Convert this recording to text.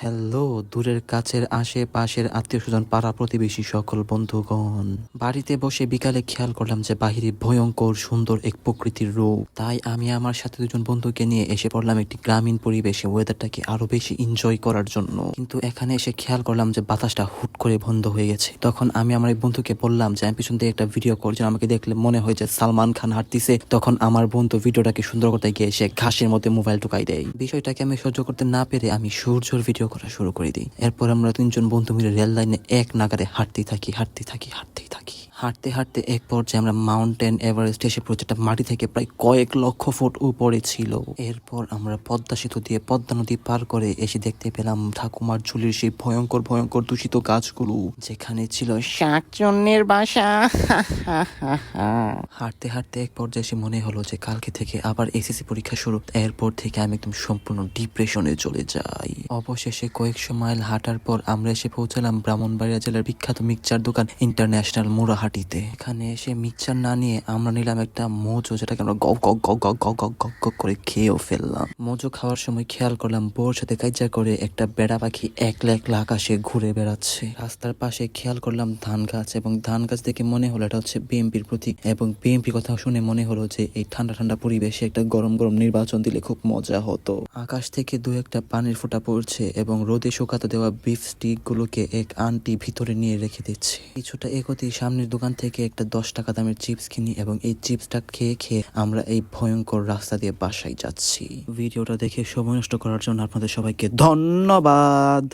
Hello, দূরের কাছের আশেপাশের আত্মীয়স্বজন পাড়া প্রতিবেশী সকল বন্ধুগণ, বাড়িতে বসে বিকালে খেয়াল করলাম যে বাহিরে ভয়ঙ্কর সুন্দর এক প্রকৃতির রূপ। তাই আমি আমার সাথে দুজন বন্ধুকে নিয়ে এসে পড়লাম একটি গ্রামীণ পরিবেশে ওয়েদারটাকে আরো বেশি এনজয় করার জন্য। কিন্তু এখানে এসে খেয়াল করলাম যে বাতাসটা হুট করে বন্ধ হয়ে গেছে। তখন আমি আমার এক বন্ধুকে বললাম যে আমি পিছন থেকে একটা ভিডিও করছি, আমাকে দেখলে মনে হয় যে সালমান খান হাঁটতিছে। তখন আমার বন্ধু ভিডিওটাকে সুন্দর করতে গিয়ে সে ঘাসের মধ্যে মোবাইল ঢুকাই দেয়। বিষয়টাকে আমি সহ্য করতে না পেরে আমি সূর্যর ভিডিও করা শুরু করে দিই। এরপর আমরা তিনজন বন্ধু মিলে রেল লাইনে এক নাগারে হাঁটতে থাকি। হাঁটতে হাঁটতে এক পর্যায়ে আমরা মাউন্টেন এভারেস্ট এসে পড়েছি, যেটা মাটি থেকে প্রায় কয়েক লক্ষ ফুট উপরে ছিল। এরপর আমরা পদ্মা সেতু দিয়ে পদ্মা নদী পার করে এসে দেখতে পেলাম ঠাকুমার ঝুলির সেই ভয়ঙ্কর ভয়ঙ্কর দূষিত গাছগুলো, যেখানে ছিল শাকচুন্নির বাসা। হাঁটতে হাঁটতে এক পর্যায়ে এসে মনে হলো যে কালকে থেকে আবার এসএসসি পরীক্ষা শুরু। এরপর থেকে আমি একদম সম্পূর্ণ ডিপ্রেশনে চলে যাই। অবশেষে কয়েকশো মাইল হাঁটার পর আমরা এসে পৌঁছালাম ব্রাহ্মণবাড়িয়া জেলার বিখ্যাত মিক্সচার দোকান ইন্টারন্যাশনাল মোড়াহাটিতে। এখানে এসে মিক্সচার না নিয়ে আমরা নিলাম একটা মোজো, যেটাকে আমরা গক গক গক গক গক গক গক গক করে খেয়েও ফেললাম। মোজো খাওয়ার সময় খেয়াল করলাম বউর সাথে কাইজা করে একটা বেড়া পাখি একলা একলা আকাশে ঘুরে বেড়াচ্ছে। রাস্তার পাশে খেয়াল করলাম ধান গাছ, এবং ধান গাছ দেখে মনে হলো এটা হচ্ছে বিএনপির প্রতীক, এবং বিএনপি কথা শুনে মনে হলো যে এই ঠান্ডা ঠান্ডা পরিবেশে একটা গরম গরম নির্বাচন দিলে খুব মজা হতো। আকাশ থেকে দু একটা পানির ফোঁটা পড়ছে, এবং রোদে শুকাতে দেওয়া বিফ স্টিক গুলোকে এক আন্টি ভিতরে নিয়ে রেখে দিচ্ছে। কিছুটা এগোতেই সামনের দোকান থেকে একটা 10 টাকা দামের চিপস কিনি, এবং এই চিপসটা খেয়ে খেয়ে আমরা এই ভয়ঙ্কর রাস্তা দিয়ে বাসায় যাচ্ছি। ভিডিওটা দেখে সময় নষ্ট করার জন্য আপনাদের সবাইকে ধন্যবাদ।